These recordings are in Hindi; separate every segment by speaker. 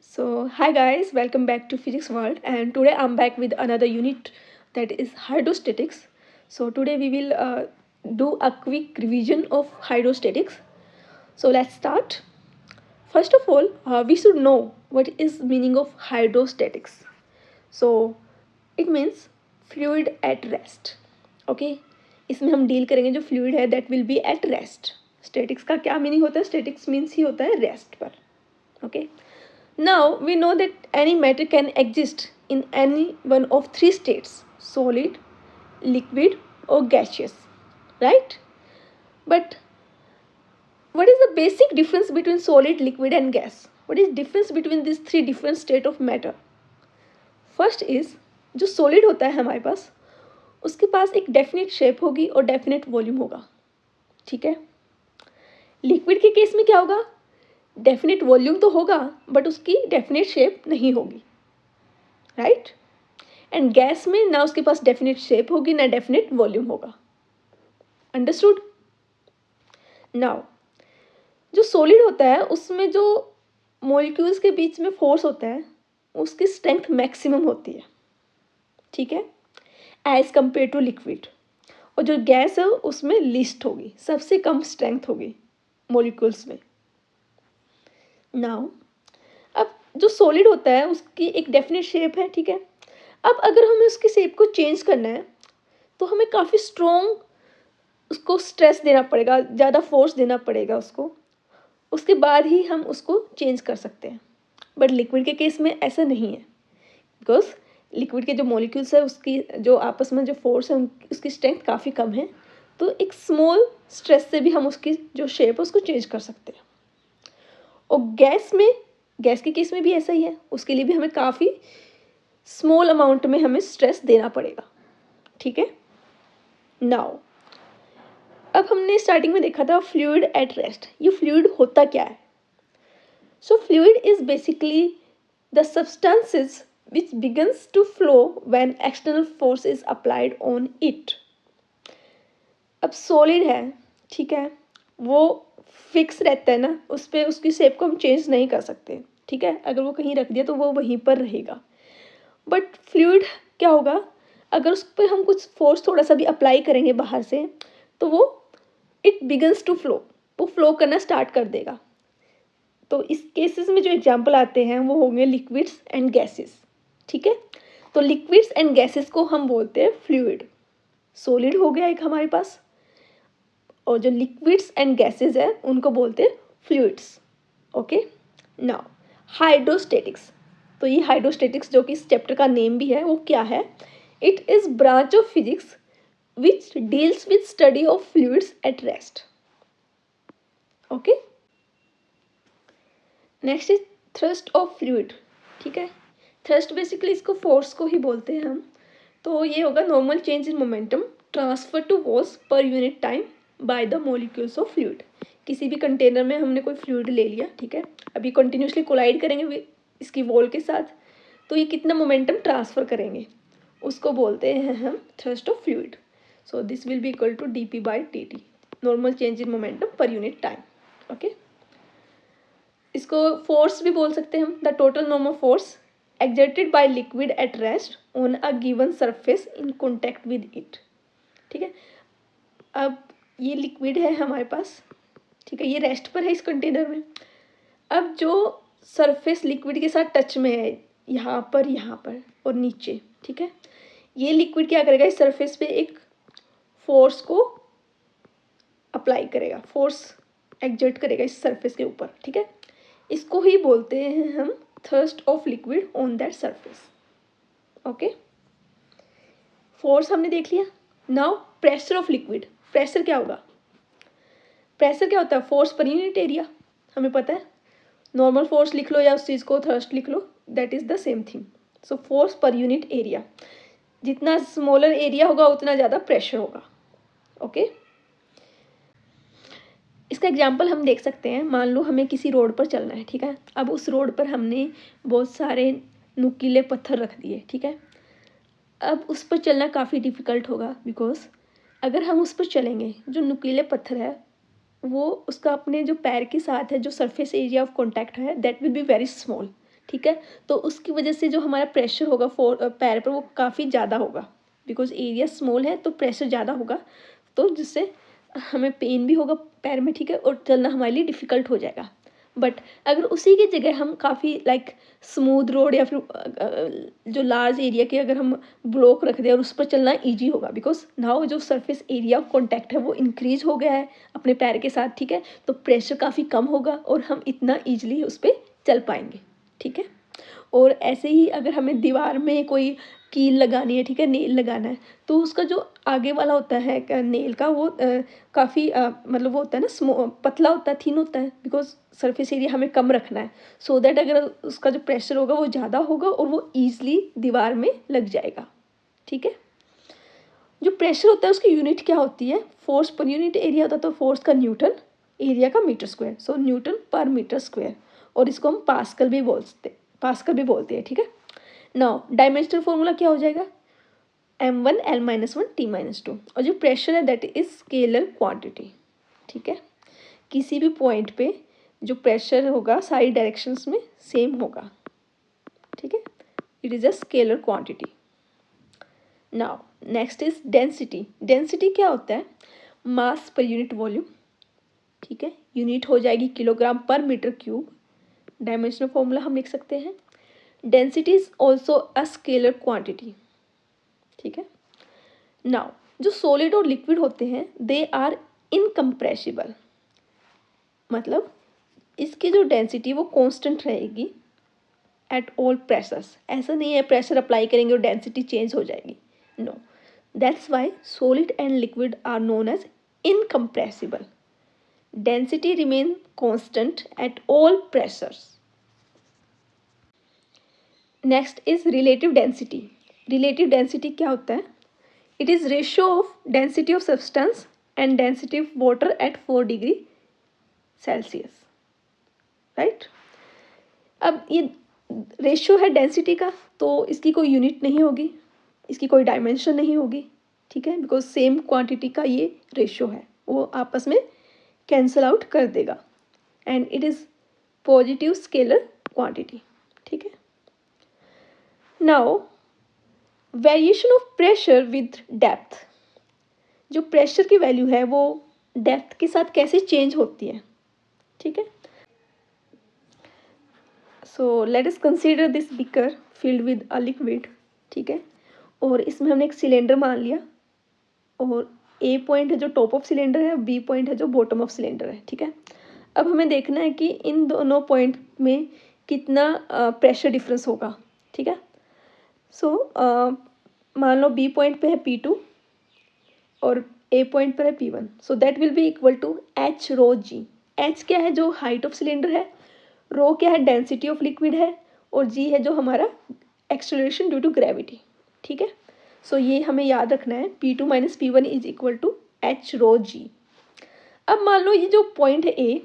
Speaker 1: Hi guys, welcome back to Physics World, and today I'm back with another unit that is hydrostatics. So today we will do a quick revision of hydrostatics. So let's start. First of all, we should know what is meaning of hydrostatics. So it means fluid at rest. Okay, इसमें हम डील करेंगे जो फ्लूइड है that will B at rest. Statics का क्या मीनिंग होता है? स्टैटिक्स मीन्स ही होता है रेस्ट पर. Okay. Now we know that any matter can exist in any one of three states: solid, liquid, or gaseous, right? But what is the basic difference between solid, liquid, and gas? What is difference between these three different state of matter? First is जो solid होता है हमारे पास उसके पास एक डेफिनेट शेप होगी और डेफिनेट वॉल्यूम होगा. ठीक है. लिक्विड के केस में क्या होगा? डेफिनेट वॉल्यूम तो होगा बट उसकी डेफिनेट शेप नहीं होगी, राइट. एंड गैस में ना उसके पास डेफिनेट शेप होगी ना डेफिनेट वॉल्यूम होगा. अंडरस्टूड. नाउ जो सॉलिड होता है उसमें जो मॉलिक्यूल्स के बीच में फोर्स होता है उसकी स्ट्रेंथ मैक्सिमम होती है. ठीक है. As compare to liquid. और जो गैस है उसमें लीस्ट होगी, सबसे कम स्ट्रेंथ होगी मॉलिक्यूल्स में. नाउ अब जो सॉलिड होता है उसकी एक डेफिनेट शेप है. ठीक है. अब अगर हमें उसकी शेप को चेंज करना है तो हमें काफ़ी स्ट्रॉन्ग उसको स्ट्रेस देना पड़ेगा, ज़्यादा फोर्स देना पड़ेगा उसको. उसके बाद ही हम उसको चेंज कर सकते हैं. बट लिक्विड के केस में ऐसा नहीं है, बिकॉज लिक्विड के जो मॉलिक्यूल्स है उसकी जो आपस में जो फोर्स है उसकी स्ट्रेंथ काफ़ी कम है. तो एक स्मॉल स्ट्रेस से भी हम उसकी जो शेप है उसको चेंज कर सकते हैं. और गैस के केस में भी ऐसा ही है. उसके लिए भी हमें काफ़ी स्मॉल अमाउंट में हमें स्ट्रेस देना पड़ेगा. ठीक है. नाउ अब हमने स्टार्टिंग में देखा था फ्लूइड एट रेस्ट. ये फ्लूइड होता क्या है? So fluid is basically the substances which begins to flow when external force is applied on it. अब सॉलिड है, ठीक है, वो फिक्स रहता है ना, उस पर उसकी शेप को हम चेंज नहीं कर सकते. ठीक है. अगर वो कहीं रख दिया तो वो वहीं पर रहेगा. बट फ्लूइड क्या होगा? अगर उस पर हम कुछ फोर्स थोड़ा सा भी अप्लाई करेंगे बाहर से तो वो इट बिगन्स टू फ्लो, वो फ्लो करना स्टार्ट कर देगा. तो इस केसेस में जो एग्जांपल आते हैं वो होंगे लिक्विड्स एंड गैसेस. ठीक है. तो लिक्विड्स एंड गैसेस को हम बोलते हैं फ्लूइड. सॉलिड हो गया एक हमारे पास, और जो लिक्विड्स एंड गैसेस है उनको बोलते हैं फ्लूइड्स. ओके. नाउ हाइड्रोस्टेटिक्स. तो ये हाइड्रोस्टेटिक्स जो कि इस चैप्टर का नेम भी है वो क्या है? It is branch of physics which deals with study of fluids at rest. Okay. Next is thrust of fluid. ठीक है. थ्रस्ट बेसिकली इसको फोर्स को ही बोलते हैं हम. तो ये होगा normal change in momentum transfer to walls पर unit time by the molecules of fluid. किसी भी कंटेनर में हमने कोई फ्लूइड ले लिया, ठीक है, अभी कंटिन्यूसली कोलाइड करेंगे इसकी वॉल के साथ, तो ये कितना मोमेंटम ट्रांसफ़र करेंगे उसको बोलते हैं हम thrust of fluid. So this will be equal to dp by dt, normal change in momentum per unit time. Okay. इसको फोर्स भी बोल सकते हैं हम. The total normal force exerted by liquid at rest on a given surface in contact with it. ठीक है. अब ये लिक्विड है हमारे पास, ठीक है, ये रेस्ट पर है इस कंटेनर में. अब जो सरफेस लिक्विड के साथ टच में है यहाँ पर और नीचे, ठीक है, ये लिक्विड क्या करेगा? इस सरफेस पे एक फोर्स को अप्लाई करेगा, फोर्स एक्सर्ट करेगा इस सरफेस के ऊपर. ठीक है. इसको ही बोलते हैं हम thrust of liquid on that surface. Okay. Force हमने देख लिया. Now pressure of liquid. Pressure क्या होगा? प्रेशर क्या होता है? Force per unit area. हमें पता है, नॉर्मल फोर्स लिख लो या उस चीज़ को थ्रस्ट लिख लो, that is the same thing. So force per unit area. जितना स्मॉलर एरिया होगा उतना ज़्यादा प्रेशर होगा. ओके. इसका एग्जाम्पल हम देख सकते हैं. मान लो हमें किसी रोड पर चलना है, ठीक है. अब उस रोड पर हमने बहुत सारे नुकीले पत्थर रख दिए, ठीक है. अब उस पर चलना काफ़ी डिफ़िकल्ट होगा, बिकॉज अगर हम उस पर चलेंगे, जो नुकीले पत्थर है वो उसका अपने जो पैर के साथ है, जो सरफेस एरिया ऑफ कॉन्टैक्ट है that will be very small. ठीक है। तो उसकी वजह से जो हमारा प्रेशर होगा पैर पर वो काफ़ी ज़्यादा होगा, बिकॉज एरिया स्मॉल है तो प्रेशर ज़्यादा होगा, तो जिससे हमें पेन भी होगा पैर में, ठीक है, और चलना हमारे लिए डिफ़िकल्ट हो जाएगा। बट अगर उसी की जगह हम काफ़ी लाइक स्मूथ रोड या फिर जो लार्ज एरिया के अगर हम ब्लॉक रख दें और उस पर चलना ईजी होगा, बिकॉज नाउ जो सरफेस एरिया ऑफ कॉन्टैक्ट है वो इंक्रीज हो गया है अपने पैर के साथ, ठीक है, तो प्रेशर काफ़ी कम होगा और हम इतना ईजिली उस पर चल पाएंगे, ठीक है। और ऐसे ही अगर हमें दीवार में कोई कील लगानी है, ठीक है, नेल लगाना है, तो उसका जो आगे वाला होता है नेल का वो काफ़ी मतलब वो होता है ना पतला होता है, थिन होता है, बिकॉज सरफेस एरिया हमें कम रखना है, सो दैट अगर उसका जो प्रेशर होगा वो ज़्यादा होगा और वो ईजिली दीवार में लग जाएगा, ठीक है। जो प्रेशर होता है उसकी यूनिट क्या होती है, फोर्स पर यूनिट एरिया होता है, तो फोर्स का न्यूटन, एरिया का मीटर स्क्वायर, सो न्यूटन पर मीटर स्क्वायर, और इसको हम पास्कल भी बोलते हैं, ठीक है। नाउ डायमेंशनल फॉर्मूला क्या हो जाएगा, m1 l-1 t-2, और जो प्रेशर है दैट इज स्केलर क्वांटिटी, ठीक है। किसी भी पॉइंट पे जो प्रेशर होगा सारी डायरेक्शंस में सेम होगा, ठीक है, it is a scalar quantity. Now next is density. Density क्या होता है, मास पर यूनिट वॉल्यूम, ठीक है, यूनिट हो जाएगी किलोग्राम पर मीटर क्यूब। डायमेंशनल फॉर्मूला हम लिख सकते हैं, density is also a scalar quantity, ठीक है। नाउ जो सॉलिड और लिक्विड होते हैं दे आर इनकम्प्रेसिबल, मतलब इसकी जो डेंसिटी वो कांस्टेंट रहेगी एट ऑल प्रेशर्स। ऐसा नहीं है प्रेशर अप्लाई करेंगे और डेंसिटी चेंज हो जाएगी, no, that's why solid and liquid are known as incompressible. Density remain constant at all pressures. Next is relative density. Relative density क्या होता है, it is ratio of density of substance and density of water at 4 degree Celsius, right. अब ये रेशियो है डेंसिटी का, तो इसकी कोई यूनिट नहीं होगी, इसकी कोई डायमेंशन नहीं होगी, ठीक है, बिकॉज सेम क्वांटिटी का ये रेशियो है, वो आपस में कैंसल आउट कर देगा, and it is positive scalar quantity, ठीक है। Now variation of pressure with depth, जो प्रेशर की वैल्यू है वो डेप्थ के साथ कैसे चेंज होती है, ठीक है। So let us consider this beaker filled with a liquid, ठीक है, और इसमें हमने एक सिलेंडर मान लिया, और ए पॉइंट है जो टॉप ऑफ सिलेंडर है, बी पॉइंट है जो बॉटम ऑफ सिलेंडर है, ठीक है। अब हमें देखना है कि इन दोनों पॉइंट में कितना प्रेशर डिफरेंस होगा, ठीक है। सो मान लो बी पॉइंट पे है P2 और ए पॉइंट पर है P1, so that will be equal to H rho G. H क्या है, जो हाइट ऑफ सिलेंडर है, रो क्या है, डेंसिटी ऑफ लिक्विड है, और जी है जो हमारा एक्सेलरेशन ड्यू टू ग्रेविटी, ठीक है। सो ये हमें याद रखना है, P2 minus P1 is equal to H rho g. अब मान लो ये जो पॉइंट है ए,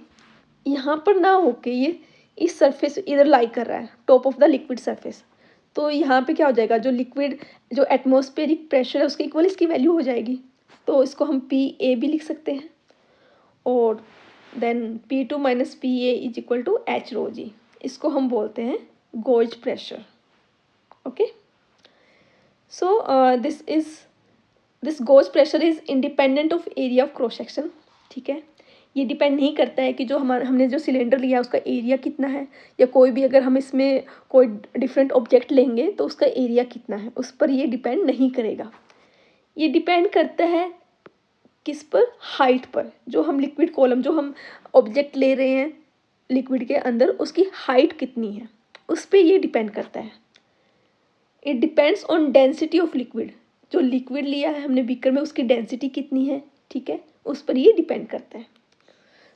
Speaker 1: यहाँ पर ना होके ये इस सरफेस इधर लाई कर रहा है, top of the liquid surface, तो यहाँ पे क्या हो जाएगा, जो लिक्विड जो एटमॉस्फेरिक प्रेशर है उसके इक्वल इसकी वैल्यू हो जाएगी, तो इसको हम पी ए भी लिख सकते हैं, और then P2 minus p a is equal to H rho g. इसको हम बोलते हैं gauge pressure, okay. So this gauge pressure is independent of area of cross section, ठीक है। ये डिपेंड नहीं करता है कि जो हमने जो सिलेंडर लिया उसका एरिया कितना है, या कोई भी अगर हम इसमें कोई डिफरेंट ऑब्जेक्ट लेंगे तो उसका एरिया कितना है, उस पर ये डिपेंड नहीं करेगा। ये डिपेंड करता है किस पर, हाइट पर। जो हम लिक्विड कॉलम जो हम ऑब्जेक्ट ले रहे हैं लिक्विड के अंदर उसकी हाइट कितनी है, उस पर ये डिपेंड करता है। It depends on density of liquid, जो लिक्विड लिया है हमने बीकर में उसकी डेंसिटी कितनी है, ठीक है, उस पर ये डिपेंड करता है।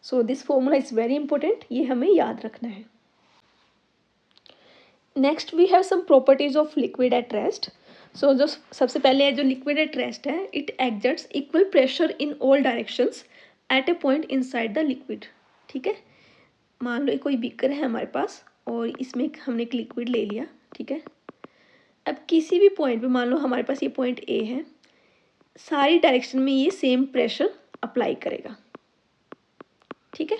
Speaker 1: So this formula is very important, ये हमें याद रखना है। Next we have some properties of liquid at rest. So जो सबसे पहले है जो लिक्विड एट रेस्ट है, it exerts equal pressure in all directions at a point inside the liquid, ठीक है। मान लो कोई बीकर है हमारे पास और इसमें हमने एक लिक्विड ले लिया, ठीक है। अब किसी भी पॉइंट पे मान लो हमारे पास ये पॉइंट ए है, सारी डायरेक्शन में ये सेम प्रेशर अप्लाई करेगा, ठीक है।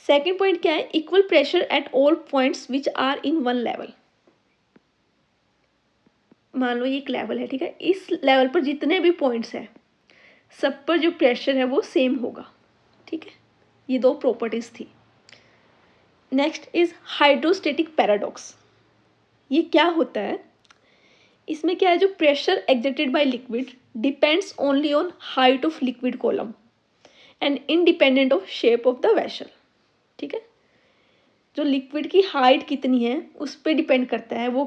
Speaker 1: सेकेंड पॉइंट क्या है, equal pressure at all points which are in one level. मान लो ये एक लेवल है, ठीक है, इस लेवल पर जितने भी पॉइंट्स हैं सब पर जो प्रेशर है वो सेम होगा, ठीक है। ये दो प्रॉपर्टीज थी। Next is hydrostatic paradox. ये क्या होता है, इसमें क्या है, जो pressure exerted by liquid depends only on height of liquid column and independent of shape of the vessel, ठीक है। जो लिक्विड की हाइट कितनी है उस पर डिपेंड करता है, वो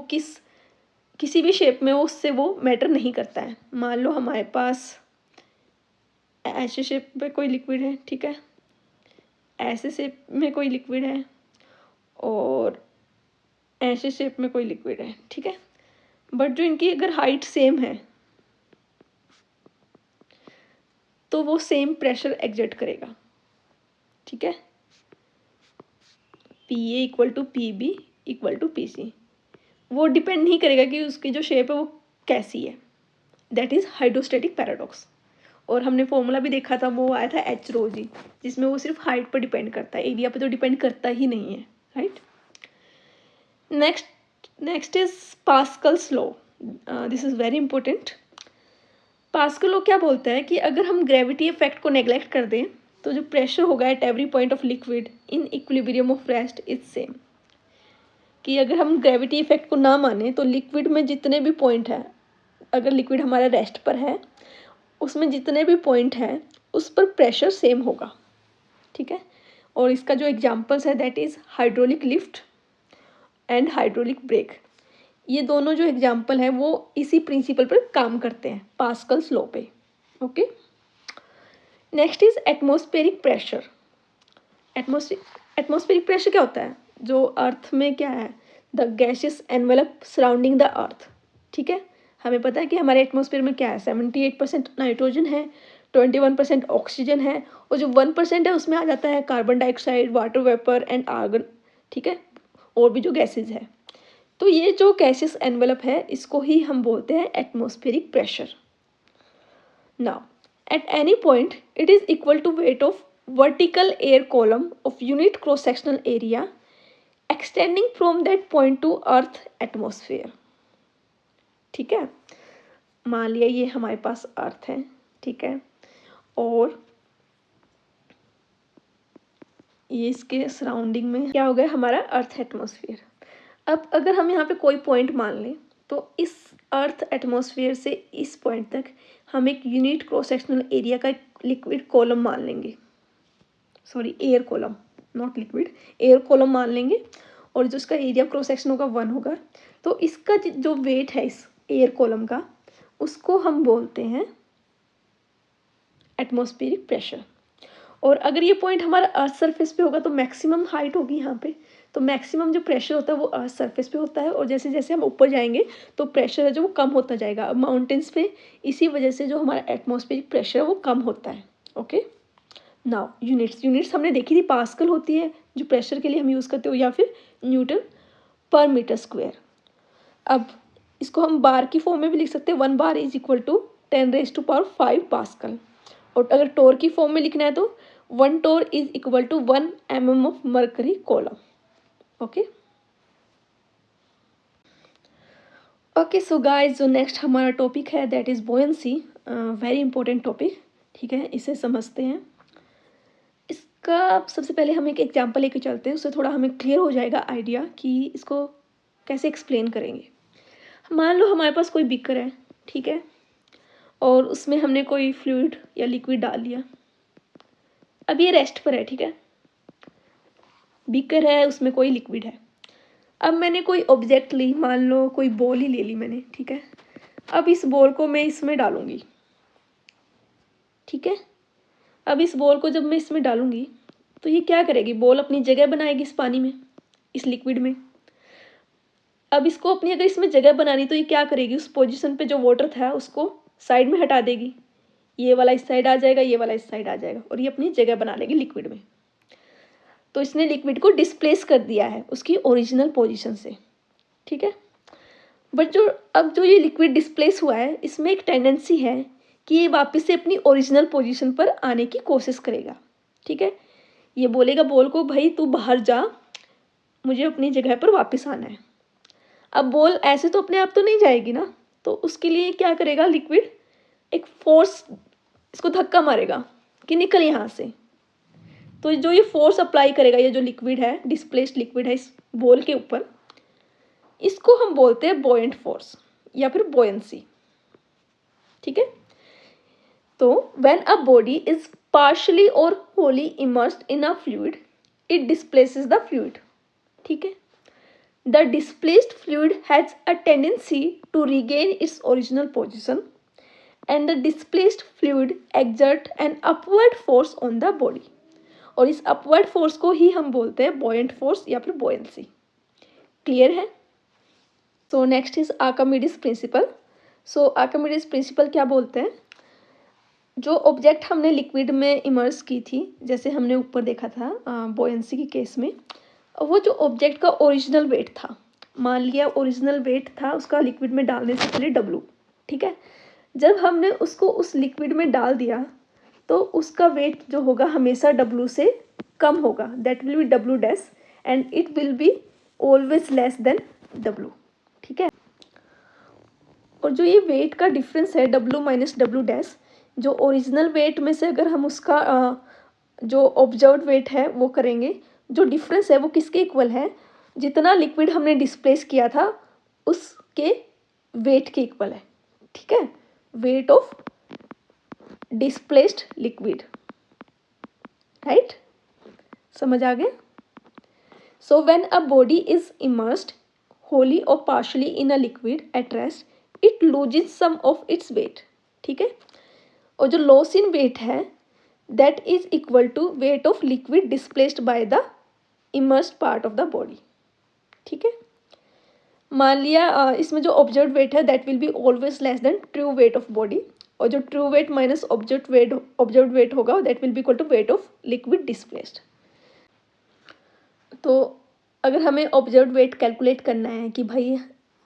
Speaker 1: किसी भी शेप में हो उससे वो मैटर नहीं करता है। मान लो हमारे पास ऐसे शेप में कोई लिक्विड है, ठीक है, ऐसे शेप में कोई लिक्विड है और ऐसे शेप में कोई लिक्विड है, ठीक है, बट जो इनकी अगर हाइट सेम है तो वो सेम प्रेशर एक्सर्ट करेगा, ठीक है। P A equal to P B equal to P C, वो डिपेंड नहीं करेगा कि उसकी जो शेप है वो कैसी है। That is hydrostatic paradox. और हमने फॉर्मूला भी देखा था, वो आया था एच रो जी, जिसमें वो सिर्फ हाइट पर डिपेंड करता है, एरिया पर तो डिपेंड करता ही नहीं है, right. Next is Pascal's law. This is very important. Pascal law क्या बोलता है कि अगर हम ग्रेविटी इफेक्ट को नेग्लेक्ट कर दें तो जो प्रेशर होगा at every point of liquid in equilibrium of rest is same. कि अगर हम ग्रेविटी इफेक्ट को ना माने तो लिक्विड में जितने भी पॉइंट है, अगर लिक्विड हमारा रेस्ट पर है उसमें जितने भी पॉइंट हैं उस पर प्रेशर सेम होगा, ठीक है। और इसका जो एग्जांपल्स है that is hydraulic lift and hydraulic brake. ये दोनों जो एग्जांपल है वो इसी प्रिंसिपल पर काम करते हैं, पास्कल्स लॉ पे, okay. Next is atmospheric pressure. Atmospheric pressure क्या होता है, जो अर्थ में क्या है, the gaseous envelope surrounding the earth, ठीक है। हमें पता है कि हमारे एटमॉस्फेयर में क्या है, 78% नाइट्रोजन है, 21% ऑक्सीजन है, और जो 1% है उसमें आ जाता है carbon dioxide, water vapour and argon, ठीक है, और भी जो गैसेज है। तो ये जो गैसियस एनवेलप है इसको ही हम बोलते हैं atmospheric pressure. Now at any point it is equal to weight of vertical air column of unit cross sectional area extending from that point to earth atmosphere, ठीक है। मान लिया ये हमारे पास अर्थ है, ठीक है, और ये इसके सराउंडिंग में क्या हो गया हमारा अर्थ एटमॉस्फेयर। अब अगर हम यहाँ पे कोई पॉइंट मान लें तो इस अर्थ एटमॉस्फेयर से इस पॉइंट तक हम एक यूनिट क्रॉस सेक्शनल एरिया का एक लिक्विड कॉलम मान लेंगे, sorry air column, not liquid, air column मान लेंगे, और जो इसका एरिया क्रॉस सेक्शन होगा 1 होगा। तो इसका जो वेट है इस एयर कॉलम का उसको हम बोलते हैं एटमॉस्फेरिक प्रेशर। और अगर ये पॉइंट हमारा अर्थ सरफेस पे होगा तो मैक्सिमम हाइट होगी यहाँ पे, तो मैक्सिमम जो प्रेशर होता है वो अर्थ सरफेस पे होता है, और जैसे जैसे हम ऊपर जाएंगे तो प्रेशर है जो वो कम होता जाएगा। अब माउंटेन्स पे इसी वजह से जो हमारा एटमॉस्फेरिक प्रेशर है वो कम होता है, ओके। नाउ यूनिट्स हमने देखी थी, पास्कल होती है जो प्रेशर के लिए हम यूज़ करते हो, या फिर न्यूटन पर मीटर स्क्वायर। अब इसको हम बार की फॉर्म में भी लिख सकते हैं, 1 bar is equal to 10⁵ pascal. और अगर टोर की फॉर्म में लिखना है तो 1 torr is equal to 1 mm of mercury column, okay. Okay so guys, जो नेक्स्ट हमारा टॉपिक है that is buoyancy, very important topic, ठीक है, इसे समझते हैं। इसका सबसे पहले हम एक एग्जांपल लेके चलते हैं, उससे थोड़ा हमें क्लियर हो जाएगा आइडिया कि इसको कैसे एक्सप्लेन करेंगे। मान लो हमारे पास कोई बीकर है, ठीक है, और उसमें हमने कोई फ्लूइड या लिक्विड डाल दिया। अब ये रेस्ट पर है, ठीक है, बीकर है उसमें कोई लिक्विड है। अब मैंने कोई ऑब्जेक्ट ली, मान लो कोई बॉल ही ले ली मैंने, ठीक है। अब इस बॉल को मैं इसमें डालूंगी, ठीक है। अब इस बॉल को जब मैं इसमें डालूंगी तो ये क्या करेगी, बॉल अपनी जगह बनाएगी इस पानी में, इस लिक्विड में। अब इसको अपनी अगर इसमें जगह बनानी तो ये क्या करेगी, उस पोजीशन पे जो वाटर था उसको साइड में हटा देगी, ये वाला इस साइड आ जाएगा, ये वाला इस साइड आ जाएगा, और ये अपनी जगह बना लेगी लिक्विड में। तो इसने लिक्विड को डिस्प्लेस कर दिया है उसकी ओरिजिनल पोजीशन से, ठीक है। बट अब जो ये लिक्विड डिस्प्लेस हुआ है इसमें एक टेंडेंसी है कि ये वापस से अपनी ओरिजिनल पोजीशन पर आने की कोशिश करेगा, ठीक है। ये बोलेगा बॉल को भाई तू बाहर जा, मुझे अपनी जगह पर वापस आना है। अब बॉल ऐसे तो अपने आप तो नहीं जाएगी ना, तो उसके लिए क्या करेगा लिक्विड, एक फोर्स इसको धक्का मारेगा कि निकल यहाँ से। तो जो ये फोर्स अप्लाई करेगा, ये जो लिक्विड है, डिस्प्लेस्ड लिक्विड है इस बॉल के ऊपर, इसको हम बोलते हैं बॉयंट फोर्स या फिर बॉयंसी। ठीक है। तो when a body is partially और wholly immersed in a fluid, it displaces the fluid. ठीक है। The displaced fluid has a tendency to regain its original position and the displaced fluid exert an upward force on the body. और इस अपवर्ड फोर्स को ही हम बोलते हैं बॉयंट फोर्स या फिर बॉयंसी। क्लियर है। सो next is Archimedes principal. So Archimedes principal क्या बोलते हैं, जो ऑब्जेक्ट हमने लिक्विड में इमर्स की थी, जैसे हमने ऊपर देखा था बॉयंसी के केस में, वो जो ऑब्जेक्ट का ओरिजिनल वेट था, मान लिया ओरिजिनल वेट था उसका लिक्विड में डालने से पहले W। ठीक है। जब हमने उसको उस लिक्विड में डाल दिया तो उसका वेट जो होगा हमेशा W से कम होगा, that will B W dash and it will be always less then W। ठीक है। और जो ये वेट का डिफरेंस है W माइनस W डैश, जो ओरिजिनल वेट में से अगर हम उसका जो ऑब्जर्व्ड वेट है वो करेंगे, जो डिफरेंस है वो किसके इक्वल है, जितना लिक्विड हमने डिस्प्लेस किया था उसके वेट के इक्वल है। ठीक है। Weight of displaced liquid, right. समझ आ गया। So when a body is immersed wholly or partially in a liquid at rest, it loses some of its weight। ठीक है। और जो लॉस इन वेट है that is equal to weight of liquid displaced by the immersed part of the body. ठीक है। मान लिया इसमें जो ऑब्जर्व वेट है that will be always less than true weight of body, और जो true weight minus observe weight होगा that will be equal to weight of liquid displaced. तो अगर हमें ऑब्जर्व वेट कैलकुलेट करना है कि भाई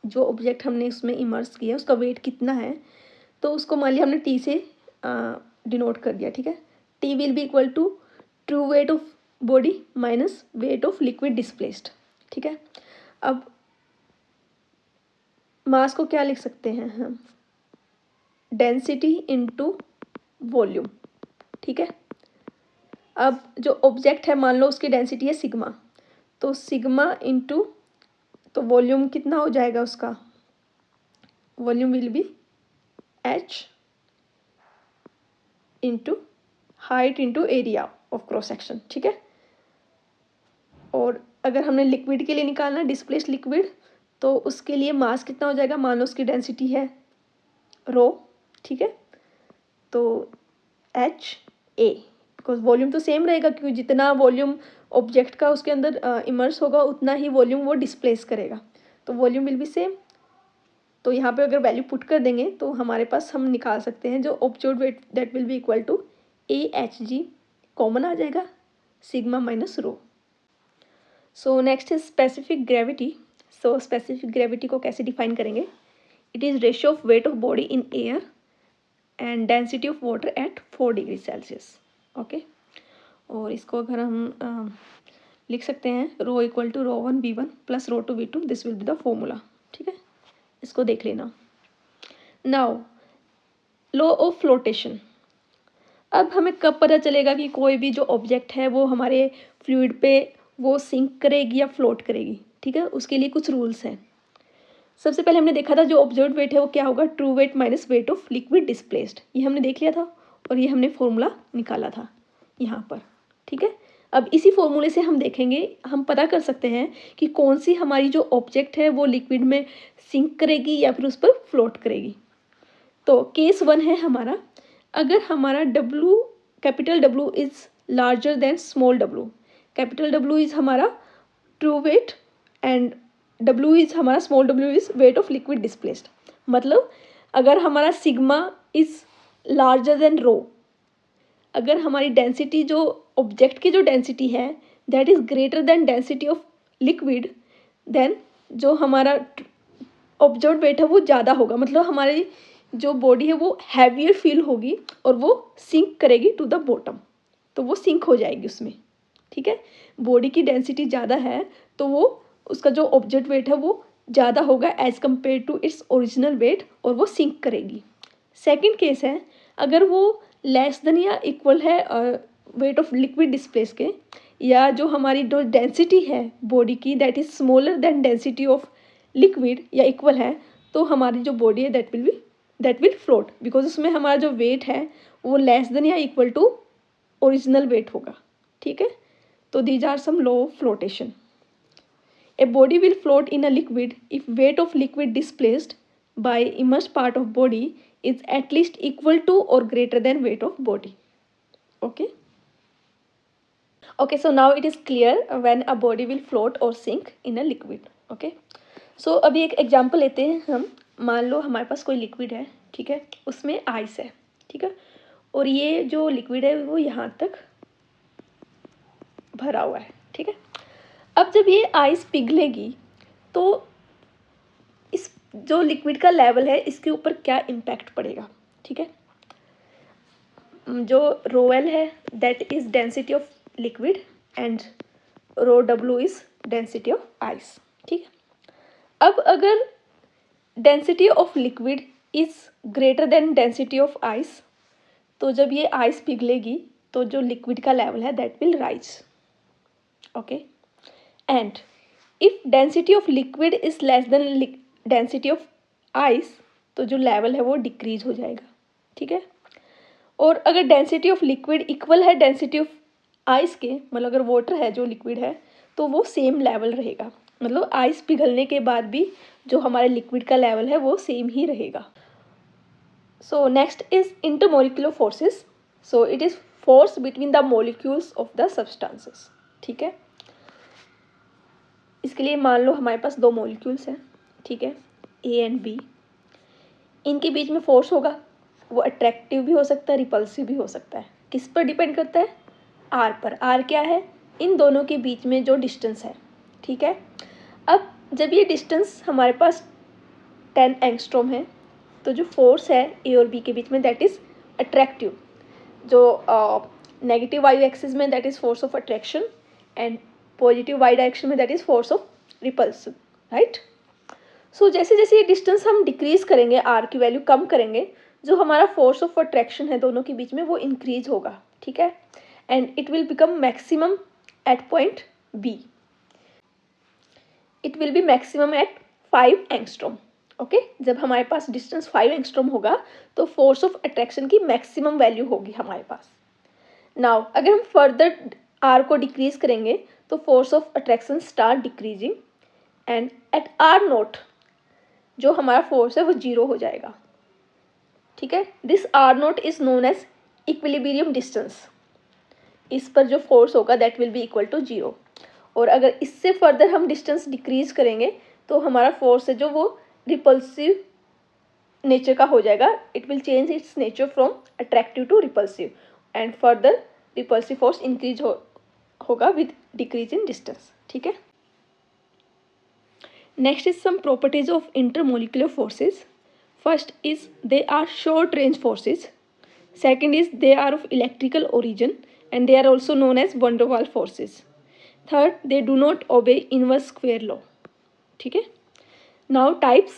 Speaker 1: जो ऑब्जेक्ट हमने उसमें इमर्स किया उसका वेट कितना है, तो उसको मान लिया हमने T से डिनोट कर दिया। ठीक है। T will be equal to true weight of body minus weight of liquid displaced. ठीक है। अब मास को क्या लिख सकते हैं हम, डेंसिटी इनटू वॉल्यूम। ठीक है। अब जो ऑब्जेक्ट है मान लो उसकी डेंसिटी है सिग्मा, तो सिग्मा इंटू, तो वॉल्यूम कितना हो जाएगा उसका, volume will be H into height into area of cross section. ठीक है। और अगर हमने लिक्विड के लिए निकालना डिस्प्लेस्ड लिक्विड, तो उसके लिए मास कितना हो जाएगा, मान लो उसकी डेंसिटी है रो। ठीक है। तो HA, बिकॉज वॉल्यूम तो सेम रहेगा क्योंकि जितना वॉल्यूम ऑब्जेक्ट का उसके अंदर इमर्स होगा उतना ही वॉल्यूम वो डिस्प्लेस करेगा, तो वॉल्यूम विल बी सेम। तो यहाँ पे अगर वैल्यू पुट कर देंगे तो हमारे पास हम निकाल सकते हैं जो observed weight that will be equal to AHG, common आ जाएगा, sigma minus rho. So next is specific gravity. So specific gravity को कैसे डिफाइन करेंगे, it is ratio of weight of body in air and density of water at 4 degree Celsius. Okay. और इसको अगर हम लिख सकते हैं rho equal to ρ1 v1 plus ρ2 v2, this will be the formula. ठीक है। इसको देख लेना। Now law of flotation. अब हमें कब पता चलेगा कि कोई भी जो ऑब्जेक्ट है वो हमारे फ्लूइड पे वो सिंक करेगी या फ्लोट करेगी। ठीक है। उसके लिए कुछ रूल्स हैं। सबसे पहले हमने देखा था जो ऑब्जर्व्ड वेट है वो क्या होगा, true weight minus weight of liquid displaced, ये हमने देख लिया था और ये हमने फॉर्मूला निकाला था यहाँ पर। ठीक है। अब इसी फॉर्मूले से हम देखेंगे, हम पता कर सकते हैं कि कौन सी हमारी जो ऑब्जेक्ट है वो लिक्विड में सिंक करेगी या फिर उस पर फ्लोट करेगी। तो केस 1 है हमारा, अगर हमारा W, capital W is larger than small W, capital W is हमारा true weight and W is हमारा small W is weight of liquid displaced. मतलब अगर हमारा sigma is larger than rho, अगर हमारी डेंसिटी जो ऑब्जेक्ट की जो डेंसिटी है that is greater than density of liquid, then जो हमारा ऑब्जर्व वेट है वो ज़्यादा होगा, मतलब हमारी जो बॉडी है वो हैवियर फील होगी और वो सिंक करेगी टू द बॉटम, तो वो सिंक हो जाएगी उसमें। ठीक है, बॉडी की डेंसिटी ज़्यादा है तो वो उसका जो ऑब्जेक्ट वेट है वो ज़्यादा होगा as compare to its original weight और वो सिंक करेगी। सेकेंड केस है, अगर वो लेस देन या इक्वल है वेट ऑफ लिक्विड डिस्प्लेस के, या जो हमारी जो डेंसिटी है बॉडी की that is smaller than density of liquid या इक्वल है, तो हमारी जो बॉडी है दैट विल फ्लोट, बिकॉज उसमें हमारा जो वेट है वो लेस देन या इक्वल टू ओरिजिनल वेट होगा। ठीक है, तो these are some law of flotation. A body will float in a liquid if weight of liquid displaced by immersed part of body is at least equal to or greater than weight of body. Okay. Okay, so now it is clear when a body will float or sink in a liquid. Okay. So अभी एक एग्जाम्पल लेते हैं हम। मान लो हमारे पास कोई लिक्विड है, ठीक है, उसमें आइस है, ठीक है, और ये जो लिक्विड है वो यहाँ तक भरा हुआ है, ठीक है। अब जब ये आइस पिघलेगी तो इस जो लिक्विड का लेवल है इसके ऊपर क्या इम्पैक्ट पड़ेगा, ठीक है। जो रो एल है that is density of liquid and rho W is density of ice, ठीक है। अब अगर density of liquid is greater than density of ice, तो जब ये आइस पिघलेगी तो जो लिक्विड का लेवल है that will rise. Okay, and if density of liquid is less than density of ice, तो जो लेवल है वो डिक्रीज हो जाएगा, ठीक है। और अगर डेंसिटी ऑफ लिक्विड इक्वल है डेंसिटी ऑफ आइस के, मतलब अगर वाटर है जो लिक्विड है तो वो सेम लेवल रहेगा, मतलब आइस पिघलने के बाद भी जो हमारे लिक्विड का लेवल है वो सेम ही रहेगा। सो next is intermolecular forces. So it is force between the molecules of the substances, ठीक है। इसके लिए मान लो हमारे पास दो मॉलिक्यूल्स हैं, ठीक है, ए एंड बी। इनके बीच में फोर्स होगा, वो अट्रैक्टिव भी हो सकता है, रिपल्सिव भी हो सकता है। किस पर डिपेंड करता है? आर पर। आर क्या है? इन दोनों के बीच में जो डिस्टेंस है, ठीक है। अब जब ये डिस्टेंस हमारे पास 10 एंगस्ट्रॉम है, तो जो फोर्स है ए और बी के बीच में दैट इज़ अट्रैक्टिव। जो नेगेटिव वाई एक्सिस में that is force of attraction and positive y direction में that is force of repulsive, right. So जैसे जैसे ये डिस्टेंस हम डिक्रीज करेंगे, आर की वैल्यू कम करेंगे, जो हमारा फोर्स ऑफ अट्रैक्शन है दोनों के बीच में वो इंक्रीज होगा, ठीक है, and it will become maximum at point B. It will be maximum at 5 angstrom. Okay, जब हमारे पास डिस्टेंस 5 एंगस्ट्रॉम होगा तो फोर्स ऑफ अट्रैक्शन की मैक्सिमम वैल्यू होगी हमारे पास। नाउ अगर हम फर्दर आर को डिक्रीज करेंगे तो force of attraction start decreasing and at R naught जो हमारा फोर्स है वो 0 हो जाएगा, ठीक है। This R naught is known as equilibrium distance. इस पर जो फोर्स होगा that will be equal to 0। और अगर इससे फर्दर हम डिस्टेंस डिक्रीज करेंगे तो हमारा फोर्स है जो वो रिपल्सिव नेचर का हो जाएगा। It will change its nature from attractive to repulsive and further repulsive force increase होगा विद डिक्रीज इन डिस्टेंस, ठीक है। Next is some properties of intermolecular forces. First is they are short range forces. Second is they are of electrical origin and they are also known as van der Waals forces. Third, they do not obey inverse square law. ठीक है. Now types.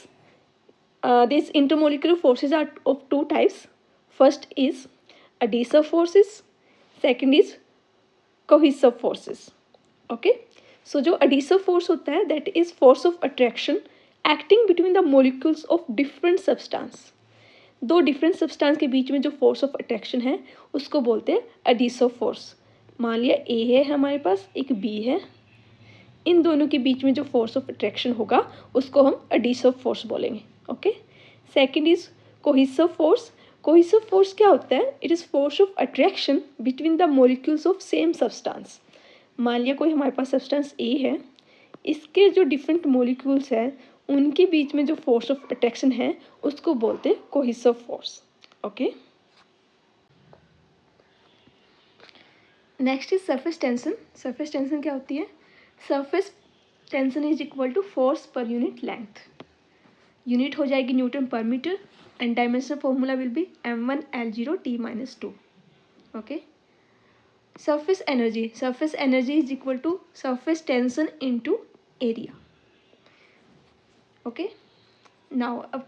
Speaker 1: These intermolecular forces are of two types. First is adhesive forces. Second is cohesive forces. Okay. सो जो एडिसिव फोर्स होता है that is force of attraction acting between the molecules of different substance. दो डिफरेंट सब्सटेंस के बीच में जो फोर्स ऑफ अट्रैक्शन है उसको बोलते हैं एडिसिव फोर्स। मान लिया ए है हमारे पास, एक बी है, इन दोनों के बीच में जो फोर्स ऑफ अट्रैक्शन होगा उसको हम एडिसिव फोर्स बोलेंगे, okay. Second is cohesive force. Cohesive force क्या होता है? It is force of attraction between the molecules of same substance. मान लिया कोई हमारे पास सब्सटेंस ए है, इसके जो डिफरेंट मॉलिक्यूल्स हैं उनके बीच में जो फोर्स ऑफ अट्रैक्शन है उसको बोलते हैं cohesive force, okay. Next is surface tension. Surface tension क्या होती है? Surface tension is equal to force per unit length. Unit हो जाएगी newton per metre and dimensional formula will be m1 L0 T-2, okay. surface energy is equal to surface tension into area. Okay, now अब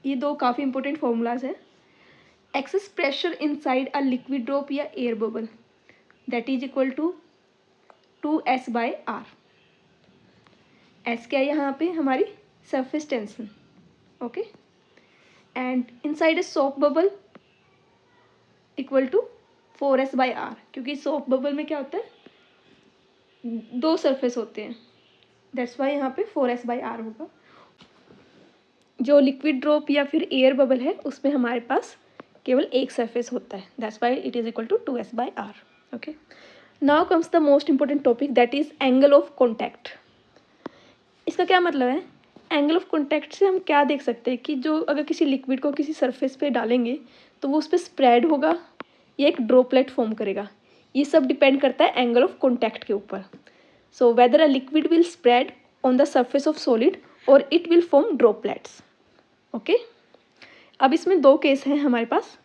Speaker 1: ये दो काफ़ी इंपॉर्टेंट फॉर्मूलाज हैं. Excess pressure inside a liquid drop या air bubble that is equal to 2s/r. S क्या है यहाँ पे? हमारी surface tension. Okay, and inside a soap bubble equal to 4s/r, क्योंकि सोप बबल में क्या होता है, दो सरफेस होते हैं, दैट्स वाई यहाँ पे 4s/r होगा. जो लिक्विड ड्रॉप या फिर एयर बबल है उसमें हमारे पास केवल एक सरफेस होता है, that's why it is equal to 2s/r. Okay, now comes the most important topic that is angle of contact. इसका क्या मतलब है? एंगल ऑफ कॉन्टैक्ट से हम क्या देख सकते हैं कि जो अगर किसी लिक्विड को किसी सरफेस पे डालेंगे तो वो उस पर स्प्रेड होगा या एक ड्रॉपलेट फॉर्म करेगा. ये सब डिपेंड करता है एंगल ऑफ कॉन्टैक्ट के ऊपर. So whether a liquid will spread on the surface of solid और it will form droplets. Okay, अब इसमें दो केस हैं हमारे पास.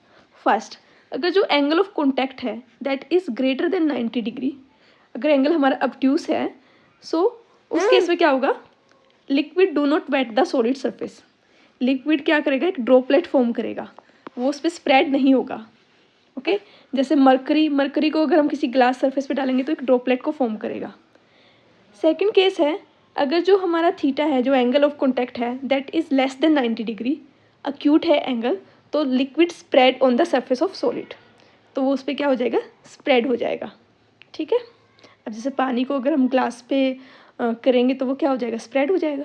Speaker 1: फर्स्ट, अगर जो एंगल ऑफ कॉन्टैक्ट है that is greater than 90 degree, अगर एंगल हमारा ऑब्ट्यूस है, सो उस केस में क्या होगा, liquid do not wet the solid surface. Liquid क्या करेगा, एक ड्रॉपलेट फॉर्म करेगा, वो उस पर स्प्रेड नहीं होगा. ओके, जैसे मरकरी को अगर हम किसी ग्लास सरफेस पे डालेंगे तो एक ड्रॉपलेट को फॉर्म करेगा. सेकंड केस है, अगर जो हमारा थीटा है, जो एंगल ऑफ कॉन्टैक्ट है that is less than 90 degree, acute है एंगल, तो liquid spread on the surface of solid, तो वो उस पर क्या हो जाएगा, स्प्रेड हो जाएगा. ठीक है, अब जैसे पानी को अगर हम ग्लास पे करेंगे तो वो क्या हो जाएगा, स्प्रेड हो जाएगा.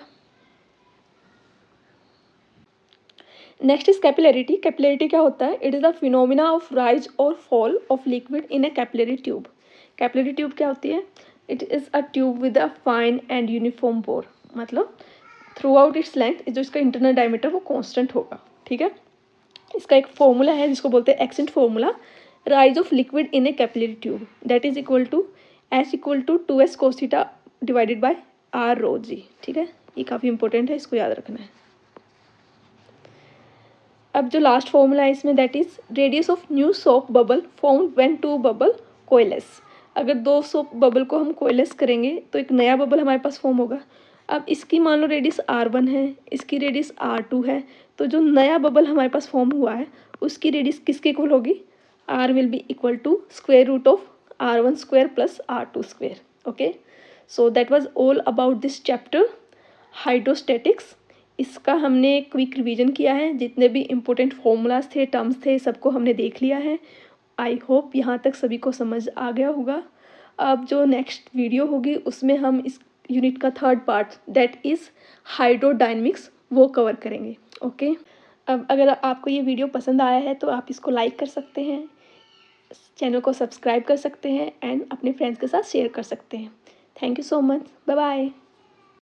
Speaker 1: Next is capillarity. कैपिलरिटी क्या होता है? It is the phenomena of rise और fall of liquid in a capillary tube. Capillary tube क्या होती है? It is a tube with a fine and uniform bore, मतलब थ्रू आउट इट्स लेंथ जो इसका इंटरनल डायमीटर वो कांस्टेंट होगा. ठीक है, इसका एक फॉर्मूला है जिसको बोलते हैं ascent formula. Rise of liquid in a capillary tube that is equal to S equal to 2s cos theta divided by r rho g. ठीक है, ये काफ़ी इंपॉर्टेंट है, इसको याद रखना है. अब जो लास्ट फॉर्मूला है इसमें that is radius of new soap bubble formed when two bubble coalesce. अगर दो सोप बबल को हम कोएलेस करेंगे तो एक नया बबल हमारे पास फॉर्म होगा. अब इसकी मान लो रेडियस r1 है, इसकी रेडियस r2 है, तो जो नया बबल हमारे पास फॉर्म हुआ है उसकी रेडियस किसके इक्वल होगी, r will be equal to square root of r1 square plus r2 square. Okay, so that was all about this chapter hydrostatics. इसका हमने क्विक रिवीजन किया है, जितने भी इम्पोर्टेंट फॉर्मूलाज थे, टर्म्स थे, सबको हमने देख लिया है. आई होप यहाँ तक सभी को समझ आ गया होगा. अब जो नेक्स्ट वीडियो होगी उसमें हम इस यूनिट का third part that is hydrodynamics वो कवर करेंगे. ओके, अब अगर आपको ये वीडियो पसंद आया है तो आप इसको लाइक कर सकते हैं, चैनल को सब्सक्राइब कर सकते हैं एंड अपने फ्रेंड्स के साथ शेयर कर सकते हैं. Thank you so much. Bye bye.